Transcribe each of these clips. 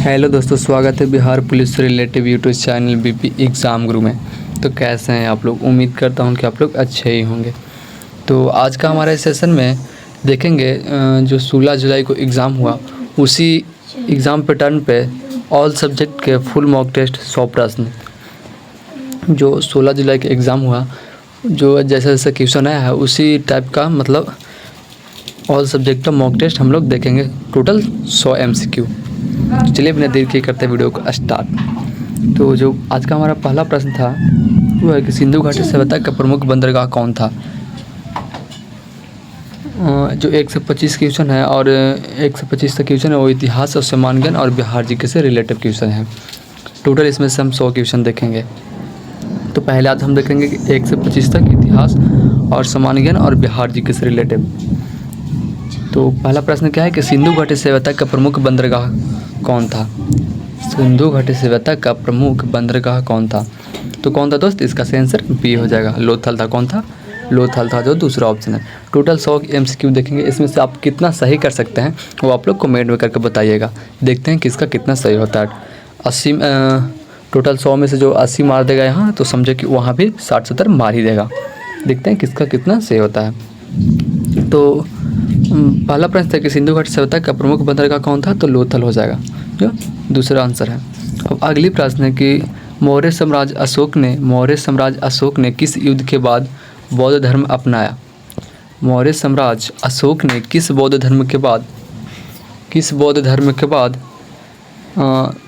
Hello दोस्तों, स्वागत है बिहार पुलिस से relative YouTube channel BP exam गुरु में। तो कैसे हैं आप लोग? उम्मीद करता हूं कि आप लोग अच्छे ही होंगे। तो आज का हमारे सेशन में देखेंगे जो 16 जुलाई को एग्ज़ाम हुआ उसी एग्ज़ाम पैटर्न पे ऑल सब्जेक्ट के फुल मॉक टेस्ट 100 प्रश्न जो 16 जुलाई के एग्ज़ाम हुआ, जो जैसे जैसे क्वेश्चन आया है उसी टाइप का मतलब ऑल सब्जेक्ट का मॉक टेस्ट हम लोग देखेंगे। Total 100 MCQ। तो चलिए बिना देर के करते वीडियो को स्टार्ट। तो जो आज का हमारा पहला प्रश्न था वो है कि सिंधु घाटी सभ्यता का प्रमुख बंदरगाह कौन था। जो 125 क्वेश्चन है और 125 तक क्वेश्चन है वो इतिहास और सामान्य ज्ञान और बिहार जीके से रिलेटिव क्वेश्चन है। टोटल इसमें से हम 100 क्वेश्चन देखेंगे। तो पहले आज हम देखेंगे कि 1 से 25 तक इतिहास और सामान्य ज्ञान और बिहार जीके से रिलेटिव। तो पहला प्रश्न क्या है कि सिंधु घाटी सभ्यता का प्रमुख बंदरगाह कौन था। सिंधु घाटी सभ्यता का प्रमुख बंदरगाह कौन था? तो कौन था दोस्त? इसका सही आंसर बी हो जाएगा, लोथल था। कौन था? लोथल था, जो दूसरा ऑप्शन है। टोटल 100 MCQ देखेंगे, इसमें से आप कितना सही कर सकते हैं वो आप लोग कमेंट में करके बताइएगा। देखते हैं किसका कितना सही होता है। 80 टोटल 100 में से जो 80 मार देगा यहाँ, तो समझे कि वहाँ भी 60-70 मार ही देगा। देखते हैं किसका कितना सही होता है। तो पहला प्रश्न था कि सिंधु घाटी सभ्यता का प्रमुख बंदरगाह कौन था, तो लोथल हो जाएगा, जो दूसरा आंसर है। अब अगली प्रश्न है कि मौर्य साम्राज्य अशोक ने किस युद्ध के बाद बौद्ध धर्म अपनाया। मौर्य साम्राज्य अशोक ने किस बौद्ध धर्म के बाद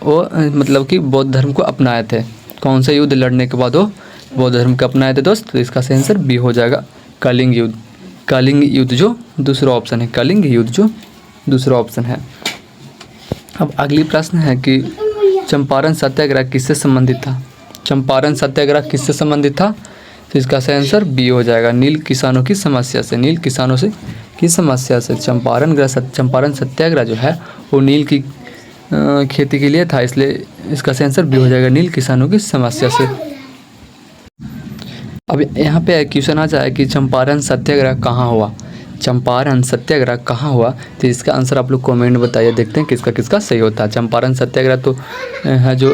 वो मतलब कि बौद्ध धर्म को अपनाए थे। कौन सा युद्ध लड़ने के बाद वो बौद्ध धर्म को अपनाए थे दोस्त? तो इसका सही आंसर बी हो जाएगा, कलिंग युद्ध। कलिंग युद्ध जो दूसरा ऑप्शन है, कलिंग युद्ध जो दूसरा ऑप्शन है। अब अगली प्रश्न है कि चंपारण सत्याग्रह किससे संबंधित था। चंपारण सत्याग्रह किससे संबंधित था? तो इसका सही आंसर बी हो जाएगा, नील किसानों की समस्या से। नील किसानों से की समस्या से चंपारण सत्याग्रह जो है वो नील की खेती के लिए था, इसलिए इसका सही आंसर बी हो जाएगा, नील किसानों की समस्या से। अब यहाँ पे क्वेश्चन आ जाए कि चंपारण सत्याग्रह कहाँ हुआ। चंपारण सत्याग्रह कहाँ हुआ, तो इसका आंसर आप लोग कमेंट बताइए। देखते हैं किसका किसका सही होता है। चंपारण सत्याग्रह तो है जो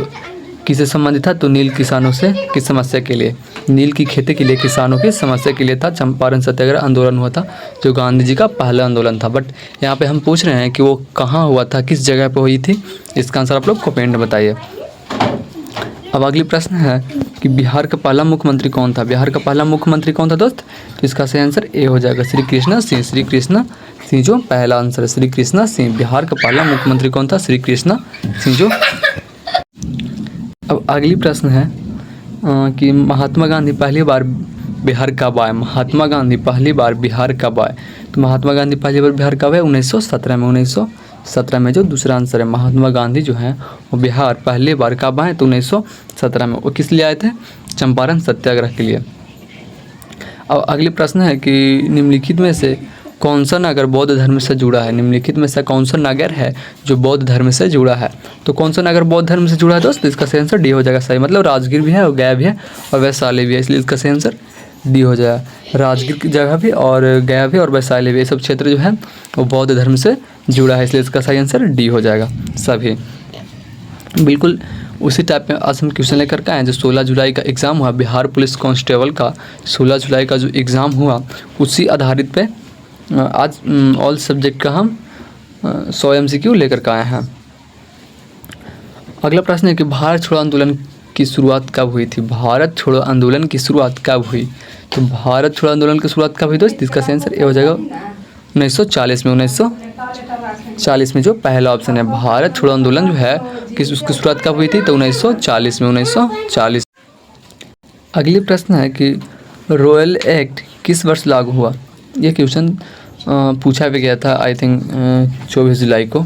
किससे संबंधित था, तो नील किसानों से की समस्या के लिए, नील की खेती के लिए किसानों की समस्या के लिए था चंपारण सत्याग्रह आंदोलन हुआ था, जो गांधी जी का पहला आंदोलन था। बट यहाँ पे हम पूछ रहे हैं कि वो कहाँ हुआ था, किस जगह पर हुई थी। इसका आंसर आप लोग कमेंट बताइए। अब अगली प्रश्न है कि बिहार का पहला मुख्यमंत्री कौन था। बिहार का पहला मुख्यमंत्री कौन था दोस्त? तो इसका सही आंसर ए हो जाएगा, श्री कृष्णा सिंह। श्री कृष्णा सिंह जो पहला आंसर है, श्री कृष्णा सिंह। बिहार का पहला मुख्यमंत्री कौन था? श्री कृष्णा सिंह जो। अब अगली प्रश्न है कि महात्मा गांधी पहली बार बिहार कब आए। महात्मा गांधी पहली बार बिहार कब आए? तो महात्मा गांधी पहली बार बिहार कब आए? 1917 में। 1917 में जो दूसरा आंसर है। महात्मा गांधी जो हैं वो बिहार पहली बार कब आए? तो 1917 में। वो किस लिए आए थे? चंपारण सत्याग्रह के लिए। अब अगली प्रश्न है कि निम्नलिखित में से कौन सा नगर बौद्ध धर्म से जुड़ा है। निम्नलिखित में से कौन सा नगर है जो बौद्ध धर्म से जुड़ा है। तो कौन सा नगर बौद्ध धर्म से जुड़ा है दोस्त? इसका सही आंसर डी हो जाएगा। सही मतलब राजगीर भी है और गया भी है और वैशाली भी है, इसलिए इसका सही आंसर डी हो जाएगा। राजगीर की जगह भी और गया भी और वैशाली भी, ये सब क्षेत्र जो है वो बौद्ध धर्म से जुड़ा है, इसलिए इसका सही आंसर डी हो जाएगा सभी। बिल्कुल उसी टाइप में आज हम क्वेश्चन लेकर के आए। जो 16 जुलाई का एग्ज़ाम हुआ बिहार पुलिस कांस्टेबल का, 16 जुलाई का जो एग्ज़ाम हुआ उसी आधारित पे आज ऑल सब्जेक्ट का हम 100 MCQ लेकर के आए हैं। अगला प्रश्न है कि भारत छोड़ो आंदोलन की शुरुआत कब हुई थी। भारत छोड़ो आंदोलन की शुरुआत कब हुई? तो भारत छोड़ो आंदोलन की शुरुआत कब हुई दोस्त? इसका सही आंसर ए हो जाएगा 1940 में। 1940 में जो पहला ऑप्शन है। भारत छोड़ो आंदोलन जो है किस उसकी शुरुआत कब हुई थी? तो 1940 में। 1940। अगली प्रश्न है कि रॉयल एक्ट किस वर्ष लागू हुआ। ये क्वेश्चन पूछा भी गया था आई थिंक 24 जुलाई को।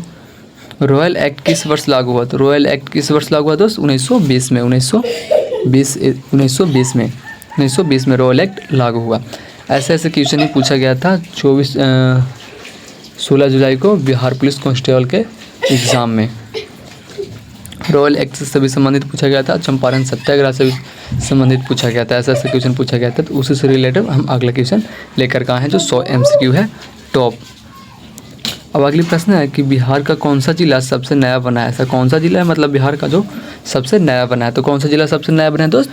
रॉयल एक्ट किस वर्ष लागू हुआ? तो रॉयल एक्ट किस वर्ष लागू हुआ दोस्त? 1920 में। 1920 में रॉयल एक्ट लागू हुआ। ऐसे क्वेश्चन ही पूछा गया था 16 जुलाई को बिहार पुलिस कांस्टेबल के एग्ज़ाम में। रॉयल एक्ट से भी संबंधित पूछा गया था, चंपारण सत्याग्रह से भी संबंधित पूछा गया था। ऐसे क्वेश्चन पूछा गया था, तो उसी से रिलेटेड हम अगला क्वेश्चन लेकर के आए हैं जो 100 MCQ है टॉप। अब अगली प्रश्न है कि बिहार का कौन सा जिला सबसे नया बना है। ऐसा कौन सा जिला है, मतलब बिहार का जो सबसे नया बना है। तो कौन सा जिला सबसे नया बना है दोस्त?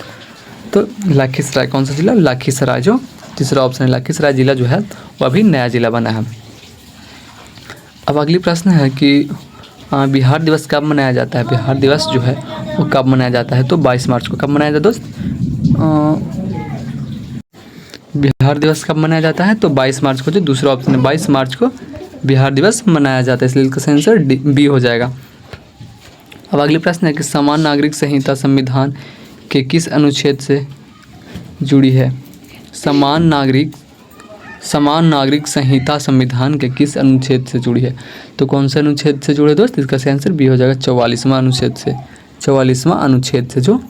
तो लखीसराय। कौन सा जिला? लखीसराय, जो तीसरा ऑप्शन है। लखीसराय जिला जो है वह अभी नया जिला बना है। अब अगली प्रश्न है कि बिहार दिवस कब मनाया जाता है। बिहार दिवस जो है वो कब मनाया जाता है? तो 22 मार्च को। कब मनाया जाता है दोस्त? बिहार दिवस कब मनाया जाता है? तो 22 मार्च को, जो दूसरा ऑप्शन है 22 मार्च को बिहार दिवस मनाया जाता है, इसलिए इसका आंसर बी हो जाएगा। अब अगली प्रश्न है कि समान नागरिक संहिता संविधान के किस अनुच्छेद से जुड़ी है। समान नागरिक संहिता संविधान के किस अनुच्छेद से जुड़ी है? तो कौन से अनुच्छेद से जुड़े दोस्त? इसका आंसर बी हो जाएगा 44वां अनुच्छेद से। 44वां अनुच्छेद से, जो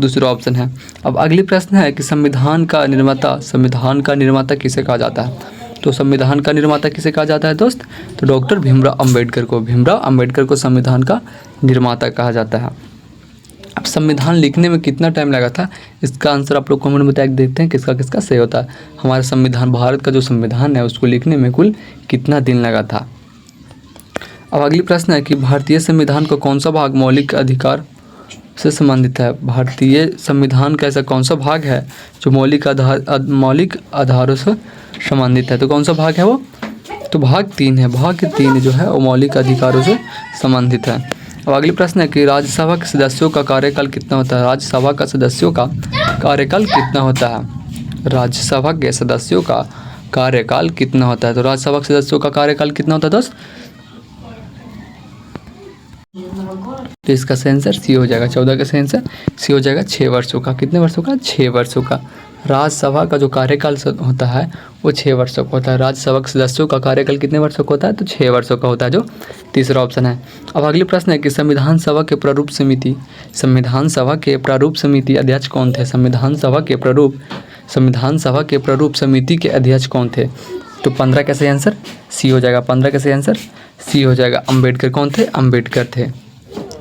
दूसरा ऑप्शन है। अब अगली प्रश्न है कि संविधान का निर्माता किसे कहा जाता है। तो संविधान का निर्माता किसे कहा जाता है दोस्त? तो डॉक्टर भीमराव अंबेडकर को संविधान का निर्माता कहा जाता है। अब संविधान लिखने में कितना टाइम लगा था, इसका आंसर आप लोग कमेंट में बता के देखते हैं किसका किसका सही होता है। हमारा संविधान, भारत का जो संविधान है उसको लिखने में कुल कितना दिन लगा था। अब अगली प्रश्न है कि भारतीय संविधान का कौन सा भाग मौलिक अधिकार से संबंधित है। भारतीय संविधान का ऐसा कौन सा भाग है जो मौलिक आधारों से संबंधित है। तो कौन सा भाग है वो? तो भाग 3 है। भाग 3 जो है वो मौलिक अधिकारों से संबंधित है। अब अगली प्रश्न है कि राज्यसभा के सदस्यों का कार्यकाल कितना होता है। राज्यसभा का सदस्यों का कार्यकाल कितना होता है? राज्यसभा के सदस्यों का कार्यकाल कितना होता है? तो राज्यसभा के सदस्यों का कार्यकाल कितना होता है दोस्त? तो इसका आंसर सी हो जाएगा। 14 का आंसर सी हो जाएगा 6 वर्षों का। कितने वर्षों का? 6 वर्षों का। राज्यसभा का जो कार्यकाल होता है वो 6 वर्षों का होता है। राज्यसभा के सदस्यों का कार्यकाल कितने वर्षों का होता है? तो 6 वर्षों का होता है, जो तीसरा ऑप्शन है। अब अगली प्रश्न है कि संविधान सभा के प्रारूप समिति अध्यक्ष कौन थे। संविधान सभा के प्रारूप समिति के अध्यक्ष कौन थे? तो 15 का सही आंसर सी हो जाएगा। 15 का सही आंसर सी हो जाएगा। अम्बेडकर कौन थे? अम्बेडकर थे,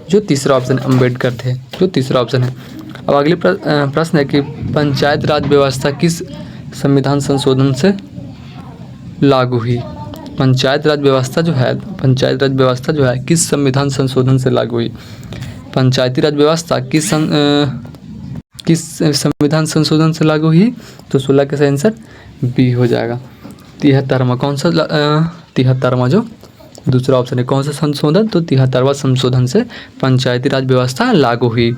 जो तीसरा ऑप्शन अम्बेडकर थे, जो तीसरा ऑप्शन है। अब अगली प्रश्न है कि पंचायत राज व्यवस्था किस संविधान संशोधन से लागू हुई। पंचायत राज व्यवस्था जो है किस संविधान संशोधन से लागू हुई। पंचायती राज व्यवस्था किस संविधान संशोधन से लागू हुई? तो 16 का आंसर बी हो जाएगा। 73वां। कौन सा? 73वां, जो दूसरा ऑप्शन है। कौन सा संशोधन? तो 73वां संशोधन से पंचायती राज व्यवस्था लागू हुई।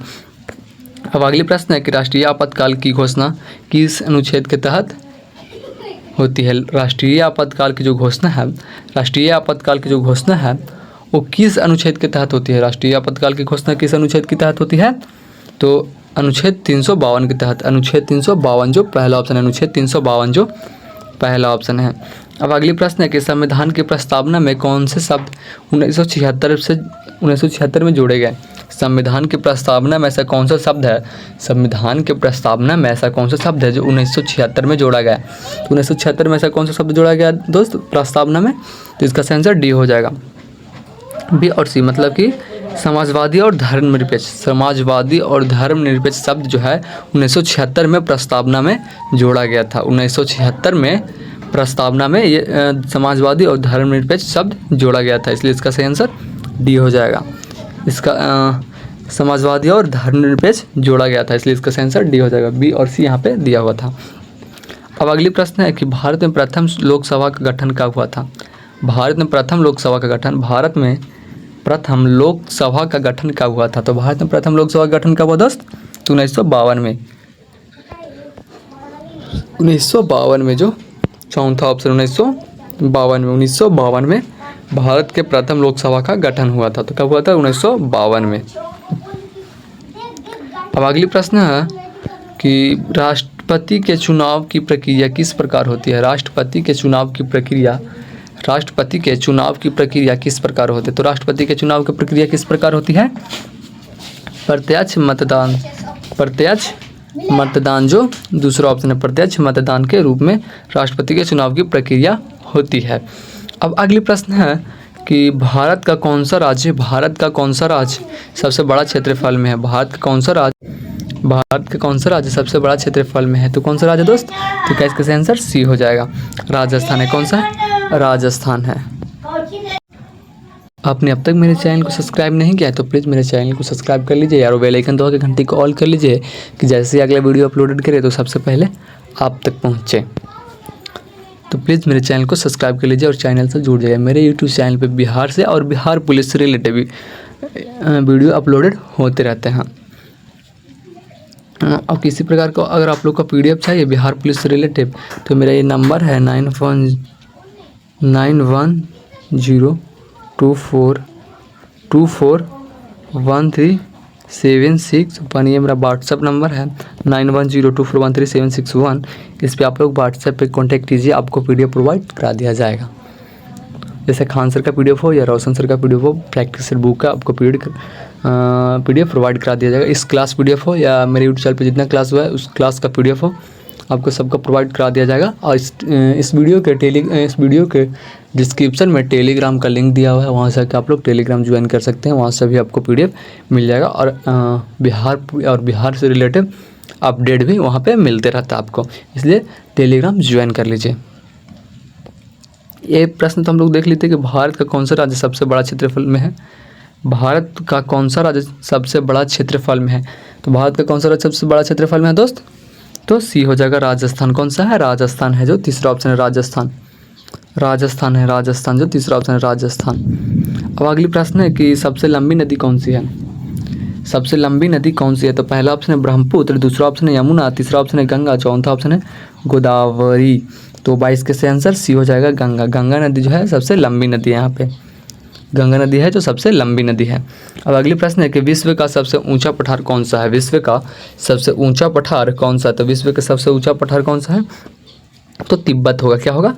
अब अगली प्रश्न है कि राष्ट्रीय आपातकाल की घोषणा किस अनुच्छेद के तहत होती है। राष्ट्रीय आपातकाल की जो घोषणा है वो किस अनुच्छेद के तहत होती है। राष्ट्रीय आपातकाल की घोषणा किस अनुच्छेद के तहत होती है? तो अनुच्छेद 352 के तहत। अनुच्छेद 352 जो पहला ऑप्शन है। अनुच्छेद 352 जो पहला ऑप्शन है। अब अगली प्रश्न है कि संविधान की प्रस्तावना में कौन से शब्द 1976 में जोड़े गए। संविधान की प्रस्तावना में ऐसा कौन सा शब्द है? संविधान के प्रस्तावना में ऐसा कौन सा शब्द है जो 1976 में जोड़ा गया? तो 1976 में ऐसा कौन सा शब्द जोड़ा गया दोस्त प्रस्तावना में? तो इसका आंसर डी हो जाएगा। बी और सी, मतलब कि समाजवादी और धर्मनिरपेक्ष शब्द जो है 1976 में प्रस्तावना में जोड़ा गया था। 1976 में प्रस्तावना में ये समाजवादी और धर्मनिरपेक्ष शब्द जोड़ा गया था, इसलिए इसका सही आंसर डी हो जाएगा। इसका समाजवादी और धर्मनिरपेक्ष जोड़ा गया था, इसलिए इसका सही आंसर डी हो जाएगा। बी और सी यहाँ पे दिया हुआ था। अब अगली प्रश्न है कि भारत में प्रथम लोकसभा का गठन कब हुआ था। भारत में प्रथम लोकसभा का गठन कब हुआ था? तो भारत में प्रथम लोकसभा का गठन कब हुआ दोस्त? तो 1952 में। 1952 में, जो चौथा ऑप्शन 1952 में भारत के प्रथम लोकसभा का गठन हुआ था। तो कब हुआ था? 1952 में। अब अगली प्रश्न है कि राष्ट्रपति के चुनाव की प्रक्रिया किस प्रकार होती है। राष्ट्रपति के चुनाव की प्रक्रिया किस प्रकार होती है? तो राष्ट्रपति के चुनाव की प्रक्रिया किस प्रकार होती है? प्रत्यक्ष मतदान जो दूसरा ऑप्शन है, प्रत्यक्ष मतदान के रूप में राष्ट्रपति के चुनाव की प्रक्रिया होती है। अब अगली प्रश्न है कि भारत का कौन सा राज्य सबसे बड़ा क्षेत्रफल में है। भारत का कौन सा राज्य सबसे बड़ा क्षेत्रफल में है? तो कौन सा राज्य दोस्त? तो क्या इसका आंसर सी हो जाएगा। राजस्थान है। कौन सा है? राजस्थान है। आपने अब तक मेरे चैनल को सब्सक्राइब नहीं किया है तो प्लीज़ मेरे चैनल को सब्सक्राइब कर लीजिए और बेल आइकन दबा के घंटी को ऑल कर लीजिए कि जैसे ही अगला वीडियो अपलोडेड करें तो सबसे पहले आप तक पहुँचे। तो प्लीज़ मेरे चैनल को सब्सक्राइब कर लीजिए और चैनल से जुड़ जाइए। मेरे यूट्यूब चैनल पे बिहार से और बिहार पुलिस से रिलेटेड वीडियो अपलोडेड होते रहते हैं। और किसी प्रकार का अगर आप लोग का PDF चाहिए बिहार पुलिस से रिलेटेड तो मेरा ये नंबर है 910242413761। ये मेरा व्हाट्सअप नंबर है 9102413761। इस पर आप लोग व्हाट्सएप पे कांटेक्ट कीजिए, आपको PDF प्रोवाइड करा दिया जाएगा। जैसे खान सर का PDF हो या रोशन सर का PDF हो, प्रैक्टिस सेट बुक का आपको PDF प्रोवाइड करा दिया जाएगा। इस क्लास PDF हो या मेरे यूट्यूब चैनल पे जितना क्लास हुआ है उस क्लास का PDF हो, आपको सबका प्रोवाइड करा दिया जाएगा। और इस वीडियो के डिस्क्रिप्शन में टेलीग्राम का लिंक दिया हुआ है, वहाँ से आकर आप लोग टेलीग्राम ज्वाइन कर सकते हैं। वहाँ से भी आपको PDF मिल जाएगा और बिहार से रिलेटेड अपडेट भी वहाँ पे मिलते रहता है आपको, इसलिए टेलीग्राम ज्वाइन कर लीजिए। ये प्रश्न तो हम लोग देख लेते हैं कि भारत का कौन सा राज्य सबसे बड़ा क्षेत्रफल में है। भारत का कौन सा राज्य सबसे बड़ा क्षेत्रफल में है? तो भारत का कौन सा राज्य सबसे बड़ा क्षेत्रफल में है दोस्त? तो सी हो जाएगा राजस्थान। कौन सा है? राजस्थान है, जो तीसरा ऑप्शन है राजस्थान। राजस्थान है, राजस्थान जो तीसरा ऑप्शन है राजस्थान। अब अगली प्रश्न है कि सबसे लंबी नदी कौन सी है? सबसे लंबी नदी कौन सी है? तो पहला ऑप्शन है ब्रह्मपुत्र, दूसरा ऑप्शन है यमुना, तीसरा ऑप्शन है गंगा, चौथा ऑप्शन है गोदावरी। तो 22 के से आंसर सी हो जाएगा गंगा। गंगा नदी जो है सबसे लंबी नदी है, यहाँ पे गंगा नदी है जो सबसे लंबी नदी है। अब अगली प्रश्न है कि विश्व का सबसे ऊंचा पठार कौन सा है? विश्व का सबसे ऊंचा पठार कौन सा है? तो विश्व का सबसे ऊंचा पठार कौन सा है? तो तिब्बत होगा। क्या होगा?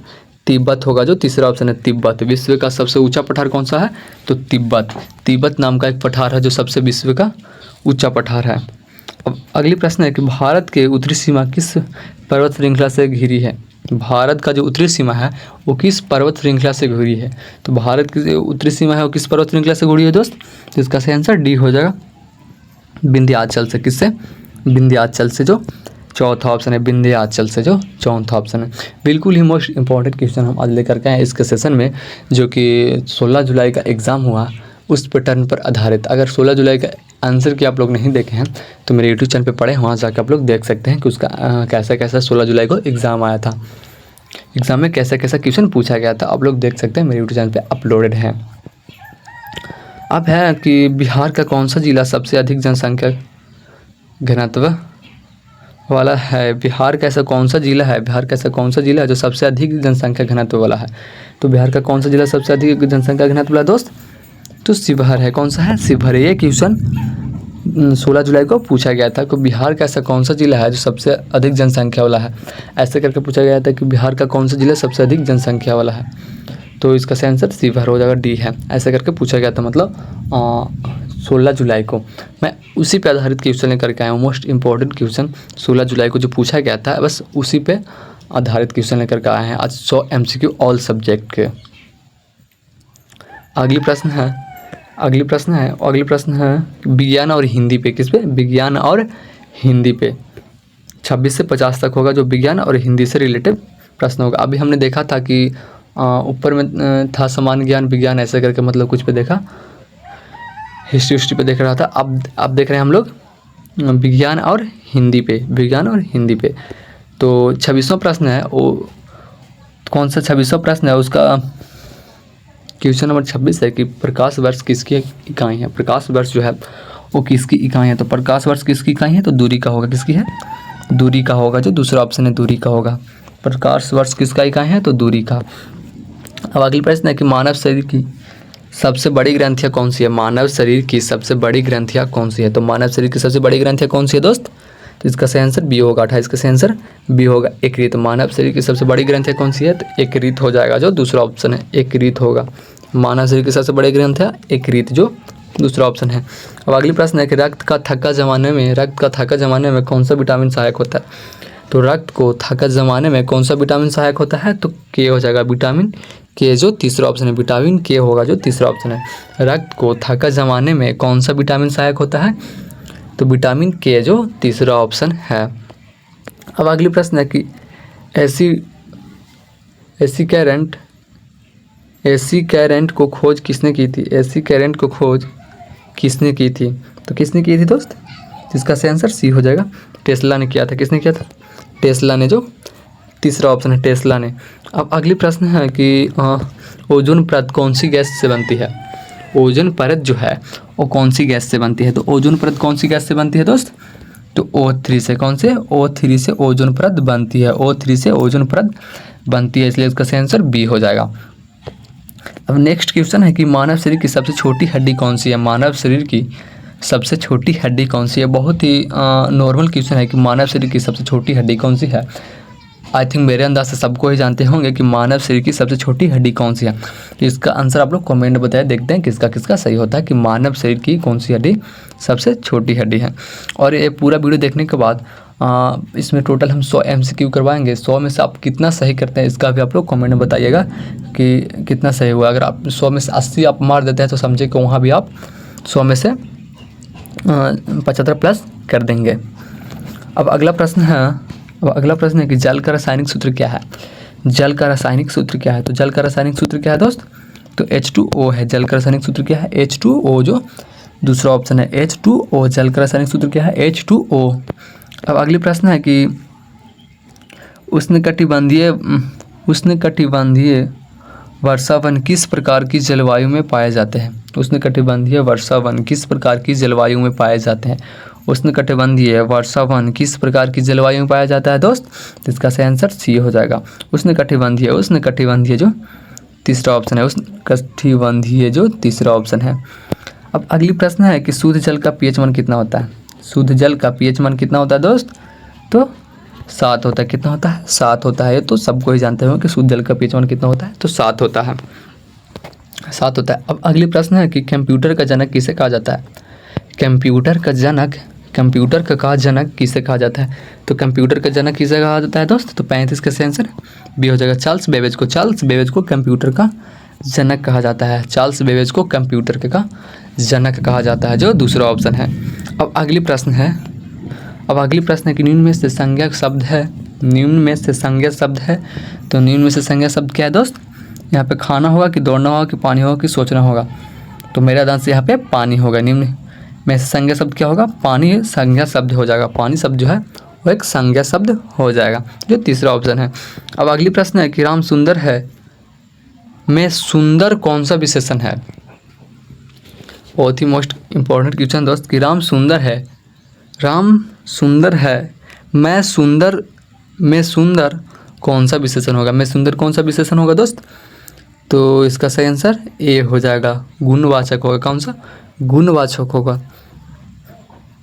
तिब्बत होगा, जो तीसरा ऑप्शन है तिब्बत। विश्व का सबसे ऊंचा पठार कौन सा है? तो तिब्बत। तिब्बत नाम का एक पठार है जो सबसे विश्व का ऊंचा पठार है। अब अगली प्रश्न है कि भारत के उत्तरी सीमा किस पर्वत श्रृंखला से घिरी है? भारत का जो उत्तरी सीमा है वो किस पर्वत श्रृंखला से घिरी है? तो भारत की जो उत्तरी सीमा है वो किस पर्वत श्रृंखला से घिरी है दोस्त? तो इसका सही आंसर डी हो जाएगा विंध्याचल से। किससे? विंध्याचल से, जो चौथा ऑप्शन है। विंध्याचल से जो चौथा ऑप्शन है। बिल्कुल ही मोस्ट इंपॉर्टेंट क्वेश्चन हम आज लेकर के आए इसके सेशन में, जो कि 16 जुलाई का एग्ज़ाम हुआ उस पैटर्न पर आधारित। अगर 16 जुलाई का आंसर की आप लोग नहीं देखे हैं तो मेरे यूट्यूब चैनल पे पढ़े, वहाँ जाकर आप लोग देख सकते हैं कि उसका कैसा कैसा 16 जुलाई को एग्ज़ाम आया था, एग्ज़ाम में कैसा कैसा क्वेश्चन पूछा गया था। आप लोग देख सकते हैं, मेरे यूट्यूब चैनल पे अपलोडेड है। अब है कि बिहार का कौन सा जिला सबसे अधिक जनसंख्या घनत्व वाला है? बिहार का ऐसा कौन सा जिला है? बिहार का ऐसा कौन सा जिला है जो सबसे अधिक जनसंख्या घनत्व वाला है? तो बिहार का कौन सा जिला सबसे अधिक जनसंख्या घनत्व वाला दोस्त? तो शिवहर है। कौन सा है? शिवहर। ये क्वेश्चन 16 जुलाई को पूछा गया था कि बिहार का ऐसा कौन सा जिला है जो सबसे अधिक जनसंख्या वाला है। ऐसे करके पूछा गया था कि बिहार का कौन सा जिला सबसे अधिक जनसंख्या वाला है। तो इसका सही आंसर शिवहर हो जाएगा, डी है। ऐसे करके पूछा गया था, मतलब 16 जुलाई को। मैं उसी पे आधारित क्वेश्चन लेकर के आया हूँ। मोस्ट इंपॉर्टेंट क्वेश्चन 16 जुलाई को जो पूछा गया था, बस उसी पे आधारित क्वेश्चन लेकर के आए हैं आज 100 MCQ ऑल सब्जेक्ट के। अगली प्रश्न है विज्ञान और हिंदी पे। किस पे? विज्ञान और हिंदी पे 26 से 50 तक होगा, जो विज्ञान और हिंदी से रिलेटेड प्रश्न होगा। अभी हमने देखा था कि ऊपर में था सामान्य ज्ञान विज्ञान, ऐसे करके मतलब कुछ पे देखा, हिस्ट्री पे देख रहा था। अब देख रहे हैं हम लोग विज्ञान और हिंदी पे। तो 26वां प्रश्न है, वो कौन सा 26वां प्रश्न है? उसका क्वेश्चन नंबर 26 है कि प्रकाश वर्ष किसकी इकाई है? प्रकाश वर्ष जो है वो किसकी इकाई है? तो प्रकाश वर्ष किसकी इकाई है? तो दूरी का होगा। किसकी है? दूरी का होगा, जो दूसरा ऑप्शन है दूरी का होगा। प्रकाश वर्ष किसका इकाई है? तो दूरी का। अब अगली प्रश्न है कि मानव शरीर की सबसे बड़ी ग्रंथियाँ कौन सी है? मानव शरीर की सबसे बड़ी ग्रंथियाँ कौन सी है? तो मानव शरीर की सबसे बड़ी ग्रंथियाँ कौन सी है दोस्त? तो इसका सही आंसर बी होगा। 28 का सही आंसर बी होगा, यकृत। मानव शरीर की सबसे बड़ी ग्रंथियाँ कौन सी है? तो यकृत हो जाएगा, जो दूसरा ऑप्शन है यकृत होगा। मानव शरीर की सबसे बड़ी ग्रंथियाँ यकृत, जो दूसरा ऑप्शन है। अब अगली प्रश्न है कि रक्त का थक्का जमाने में कौन सा विटामिन सहायक होता है? तो रक्त को थक्का जमाने में कौन सा विटामिन सहायक होता है? तो के हो जाएगा, विटामिन के, जो तीसरा ऑप्शन है। विटामिन के होगा, जो तीसरा ऑप्शन है। रक्त को थक्का जमाने में कौन सा विटामिन सहायक होता है? तो विटामिन के, जो तीसरा ऑप्शन है। अब अगली प्रश्न है कि एसी करंट को खोज किसने की थी? एसी करंट को खोज किसने की थी? तो किसने की थी दोस्त? इसका सही आंसर सी हो जाएगा, टेस्ला ने किया था। किसने किया था? टेस्ला ने, जो तीसरा ऑप्शन है टेस्ला ने। अब अगली प्रश्न है कि ओजोन परत कौन सी गैस से बनती है? ओजोन परत जो है वो कौन सी गैस से बनती है? तो ओजोन परत कौन सी गैस से बनती है दोस्त? तो O3 से। कौन से? O3 से ओजोन परत बनती है। O3 से ओजोन परत बनती है, इसलिए इसका सही आंसर बी हो जाएगा। अब नेक्स्ट क्वेश्चन है कि मानव शरीर की सबसे छोटी हड्डी कौन सी है? मानव शरीर की सबसे छोटी हड्डी कौन सी है? बहुत ही नॉर्मल क्वेश्चन है कि मानव शरीर की सबसे छोटी हड्डी कौन सी है। आई थिंक मेरे अंदाज से सबको ही जानते होंगे कि मानव शरीर की सबसे छोटी हड्डी कौन सी है। तो इसका आंसर आप लोग कमेंट बताएं, देखते हैं किसका किसका सही होता है कि मानव शरीर की कौन सी हड्डी सबसे छोटी हड्डी है। और ये पूरा वीडियो देखने के बाद इसमें टोटल हम 100 MCQ करवाएंगे। 100 में से आप कितना सही करते हैं इसका भी आप लोग कमेंट में बताइएगा कि कितना सही हुआ। अगर आप 100 में से 80 आप मार देते हैं तो समझे कि वहाँ भी आप 100 में से 75 प्लस कर देंगे। अब अगला प्रश्न है कि जल का रासायनिक सूत्र क्या है? जल का रासायनिक सूत्र क्या है? तो जल का रासायनिक सूत्र क्या है दोस्त? तो H2O है। जल का रासायनिक सूत्र क्या है? H2O, जो दूसरा ऑप्शन है H2O। जल का रासायनिक सूत्र क्या है? H2O। अब अगली प्रश्न है कि उष्णकटिबंधीय वर्षावन किस प्रकार की जलवायु में पाए जाते हैं? उष्णकटिबंधीय वर्षावन किस प्रकार की जलवायु में पाए जाते हैं? उष्णकटिबंधीय वर्षावन किस प्रकार की जलवायु में पाया जाता है दोस्त? तो इसका सही आंसर सी हो जाएगा। उष्णकटिबंधीय जो तीसरा ऑप्शन है, उष्णकटिबंधीय जो तीसरा ऑप्शन है। अब अगली प्रश्न है कि शुद्ध जल का pH मान कितना होता है? शुद्ध जल का pH मान कितना होता है दोस्त? तो 7 होता है। कितना होता है? 7 होता है। ये तो सबको ही जानते हो कि शुद्ध जल का pH मान कितना होता है? तो 7 होता है, 7 होता है। अब अगली प्रश्न है कि कंप्यूटर का जनक किसे कहा जाता है? कंप्यूटर का जनक किसे कहा जाता है? तो कंप्यूटर का जनक किसे कहा जाता है दोस्त? तो 35 का सही आंसर बी हो जाएगा, चार्ल्स बेबेज को। चार्ल्स बेबेज को कंप्यूटर का जनक कहा जाता है। चार्ल्स बेबेज को कंप्यूटर का जनक कहा जाता है, जो दूसरा ऑप्शन है। अब अगली प्रश्न है कि निम्न में से संज्ञा शब्द है। निम्न में से संज्ञा शब्द है, तो निम्न में से संज्ञा शब्द क्या है दोस्त? यहाँ पे खाना होगा कि दौड़ना होगा कि पानी होगा कि सोचना होगा? तो मेरा आंसर यहाँ पे पानी होगा। निम्न में से संज्ञा शब्द क्या होगा? पानी संज्ञा शब्द हो जाएगा। पानी शब्द जो है वो एक संज्ञा शब्द हो जाएगा, जो तीसरा ऑप्शन है। अब अगली प्रश्न है कि राम सुंदर है में सुंदर कौन सा विशेषण है? बहुत ही मोस्ट इम्पोर्टेंट क्वेश्चन दोस्त कि राम सुंदर है मैं सुंदर कौन सा विशेषण होगा? मैं सुंदर कौन सा विशेषण होगा दोस्त? तो इसका सही आंसर ए हो जाएगा, गुणवाचक होगा। कौन सा? गुणवाचक होगा,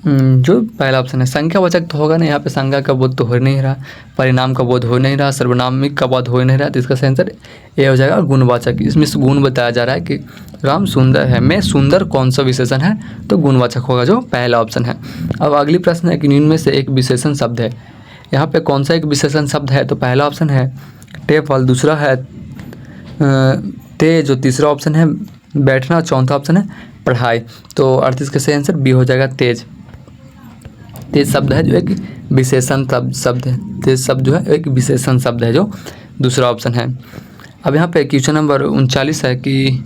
जो पहला ऑप्शन है। संख्यावाचक तो होगा नहीं, यहाँ पे संज्ञा का बोध तो हो नहीं रहा, परिणाम का बोध हो नहीं रहा, सर्वनामिक का बोध हो नहीं रहा, तो इसका सही आंसर ए हो जाएगा, गुणवाचक। इसमें से गुण बताया जा रहा है कि राम सुंदर है में सुंदर कौन सा विशेषण है? तो गुणवाचक होगा, जो पहला ऑप्शन है। अब अगली प्रश्न है कि निम्न में से एक विशेषण शब्द है। यहाँ पे कौन सा एक विशेषण शब्द है? तो पहला ऑप्शन है टेबल, दूसरा है तेज, जो तीसरा ऑप्शन है बैठना, चौथा ऑप्शन है पढ़ाई। तो 38 का सही आंसर बी हो जाएगा, तेज। तेज शब्द है जो एक विशेषण शब्द है। तेज शब्द जो है एक विशेषण शब्द है, जो दूसरा ऑप्शन है। अब यहाँ पे क्वेश्चन नंबर 39 है कि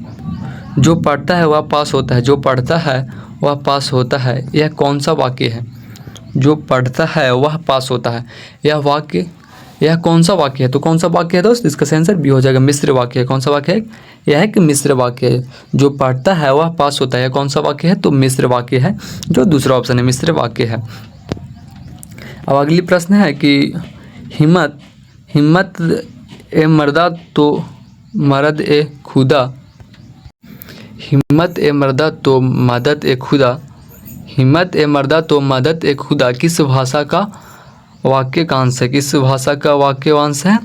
जो पढ़ता है वह पास होता है। जो पढ़ता है वह पास होता है, यह कौन सा वाक्य है? जो पढ़ता है वह पास होता है, यह कौन सा वाक्य है? तो कौन सा वाक्य है दोस्त? इसका सही आंसर बी हो जाएगा, मिश्र वाक्य है। कौन सा वाक्य है? यह एक मिश्र वाक्य है। जो पढ़ता है वह पास होता है, कौन सा वाक्य है? तो मिश्र वाक्य है, जो दूसरा ऑप्शन है, मिश्र वाक्य है। अब अगली प्रश्न है कि हिम्मत ए मर्दा तो मदद ए खुदा। हिम्मत ए मर्दा तो मदद ए खुदा। हिम्मत ए मर्दा तो मदद ए खुदा किस भाषा का वाक्यांश है? किस भाषा का वाक्यांश है?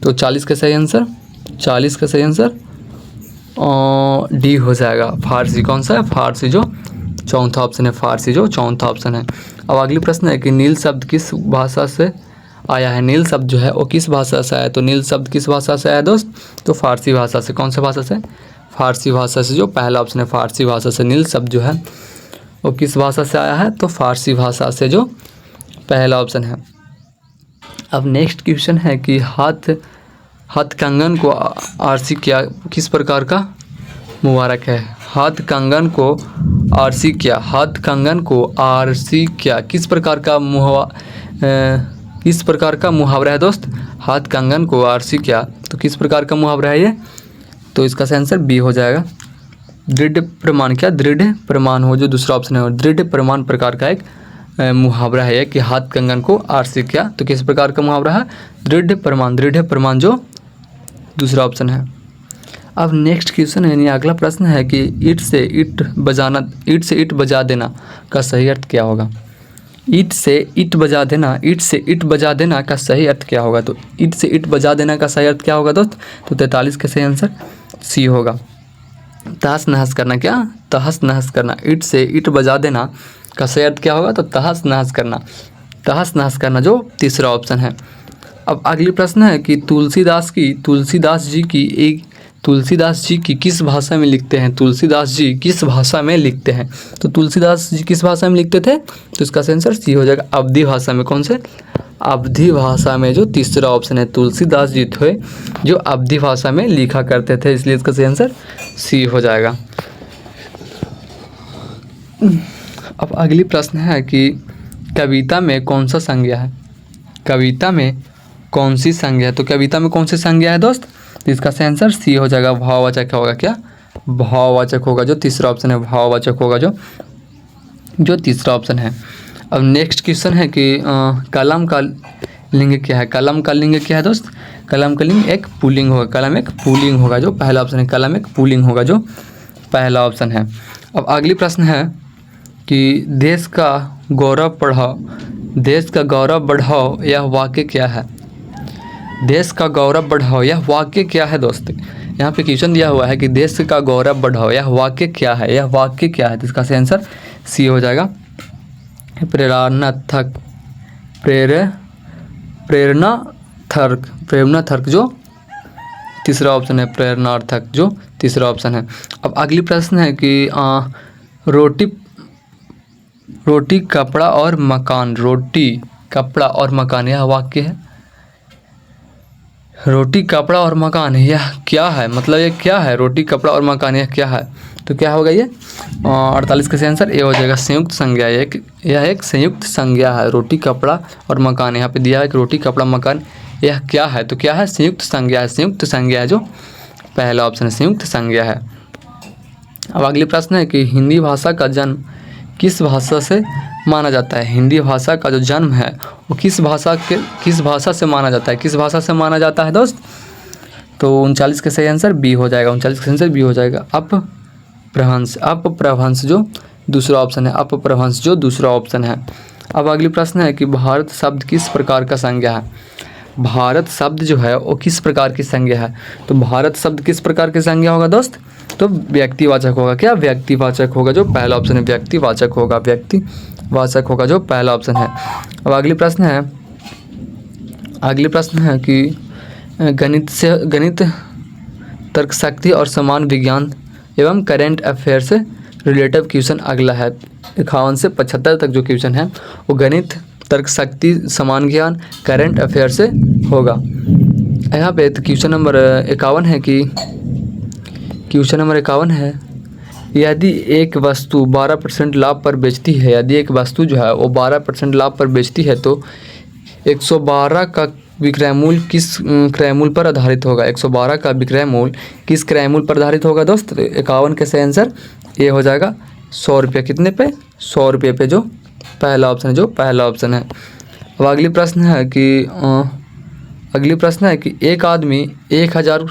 तो 40 का सही आंसर डी हो जाएगा, फारसी। कौन सा है? फारसी, जो चौथा ऑप्शन है, फारसी जो चौथा ऑप्शन है। अब अगली प्रश्न है कि नील शब्द किस भाषा से आया है? नील शब्द जो है वो किस भाषा से आया है? तो नील शब्द किस भाषा से आया दोस्त? तो फारसी भाषा से। कौन सा भाषा से? फारसी भाषा से, जो पहला ऑप्शन है, फारसी भाषा से। नील शब्द जो है वो किस भाषा से आया है? तो फारसी भाषा से, जो पहला ऑप्शन है। अब नेक्स्ट क्वेश्चन है कि हाथ कंगन को आरसी क्या किस प्रकार का मुबारक है? हाथ कंगन को आरसी क्या, हाथ कंगन को आरसी क्या किस प्रकार का किस प्रकार का मुहावरा है दोस्त? हाथ कंगन को आरसी क्या, तो किस प्रकार का मुहावरा है ये? तो इसका आंसर बी हो जाएगा। दृढ़ प्रमाण क्या, दृढ़ प्रमाण हो जो दूसरा ऑप्शन है, दृढ़ प्रमाण प्रकार का एक मुहावरा है कि हाथ कंगन को आरसी क्या, तो किस प्रकार का मुहावरा है? दृढ़ प्रमाण जो दूसरा ऑप्शन है। अब नेक्स्ट क्वेश्चन है यानी अगला प्रश्न है कि ईंट से ईंट बजा देना का सही अर्थ क्या होगा? ईंट से ईंट बजा देना का सही अर्थ क्या होगा? तो ईंट से ईंट बजा देना का सही अर्थ क्या होगा दोस्त? तो 43 का सही आंसर सी होगा। तहस नहस करना क्या, तहस नहस करना। ईंट से ईंट बजा देना का सही अर्थ क्या होगा? तो तहस नहस करना जो तीसरा ऑप्शन है। अब अगली प्रश्न है कि तुलसीदास जी की किस भाषा में लिखते हैं? तुलसीदास जी किस भाषा में लिखते हैं? तो तुलसीदास जी किस भाषा में लिखते थे? तो इसका आंसर सी हो जाएगा, अवधी भाषा में। कौन से? अवधी भाषा में, जो तीसरा ऑप्शन है। तुलसीदास जी थे जो अवधी भाषा में लिखा करते थे, इसलिए इसका सही आंसर सी हो जाएगा। अब अगली प्रश्न है कि कविता में कौन सा संज्ञा है? कविता में कौन सी संज्ञा है? तो कविता में कौन सी संज्ञा है दोस्त? तो इसका आंसर सी हो जाएगा, भाववाचक होगा। क्या? भाववाचक होगा, जो तीसरा ऑप्शन है। भाववाचक होगा जो तीसरा ऑप्शन है। अब नेक्स्ट क्वेश्चन है कि कलम का लिंग क्या है? कलम का लिंग क्या है दोस्त? कलम का लिंग एक पुल्लिंग होगा। कलम एक पुल्लिंग होगा, जो पहला ऑप्शन है। कलम एक पुल्लिंग होगा, जो पहला ऑप्शन है। अब अगली प्रश्न है कि देश का गौरव बढ़ाओ यह वाक्य क्या है? देश का गौरव बढ़ाओ यह वाक्य क्या है दोस्त? यहाँ पे क्वेश्चन दिया हुआ है कि देश का गौरव बढ़ाओ यह वाक्य क्या है? यह वाक्य क्या है? तो इसका आंसर सी हो जाएगा, प्रेरणार्थक जो तीसरा ऑप्शन है। प्रेरणार्थक जो तीसरा ऑप्शन है। अब अगली प्रश्न है कि रोटी कपड़ा और मकान यह वाक्य है। रोटी कपड़ा और मकान यह क्या है? मतलब ये क्या है? रोटी कपड़ा और मकान यह क्या है? तो क्या होगा ये? 48 का आंसर ए हो जाएगा, संयुक्त संज्ञा। यह एक संयुक्त संज्ञा है। रोटी कपड़ा और मकान, यहाँ पे दिया है कि रोटी कपड़ा मकान यह क्या है? तो क्या है? संयुक्त संज्ञा है। संयुक्त संज्ञा है, जो पहला ऑप्शन है। संयुक्त संज्ञा है। अब अगली प्रश्न है कि हिंदी भाषा का जन्म किस भाषा से माना जाता है? हिंदी भाषा का जो जन्म है वो किस भाषा से माना जाता है? किस भाषा से माना जाता है दोस्त? तो 39 का सही आंसर बी हो जाएगा। 39 का आंसर बी हो जाएगा, अपभ्रंश जो दूसरा ऑप्शन है। अपभ्रंश जो दूसरा ऑप्शन है। अब अगली प्रश्न है कि भारत शब्द किस प्रकार का संज्ञा है? भारत शब्द जो है वो किस प्रकार की संज्ञा है? तो भारत शब्द किस प्रकार की संज्ञा होगा दोस्त? तो व्यक्तिवाचक होगा। क्या? व्यक्तिवाचक होगा, जो पहला ऑप्शन है। व्यक्तिवाचक होगा जो पहला ऑप्शन है। अब अगली प्रश्न है कि गणित तर्कशक्ति और समान विज्ञान एवं करेंट अफेयर से रिलेटिव क्वेश्चन अगला है। 51 से 75 तक जो क्वेश्चन है वो गणित तर्कशक्ति समान ज्ञान करेंट अफेयर से होगा। यहाँ पे तो क्वेश्चन नंबर 51 है कि यदि एक वस्तु 12% लाभ पर बेचती है, यदि एक वस्तु जो है वो 12% लाभ पर बेचती है तो 112 का विक्रय मूल्य किस क्रय मूल्य पर आधारित होगा? 112 का विक्रय मूल्य किस क्रय मूल्य पर आधारित होगा दोस्त? 51 का सही आंसर ये हो जाएगा 100 रुपये। कितने पे? 100 रुपये पे, जो पहला ऑप्शन है। जो पहला ऑप्शन है। अब अगली प्रश्न है कि एक आदमी 1000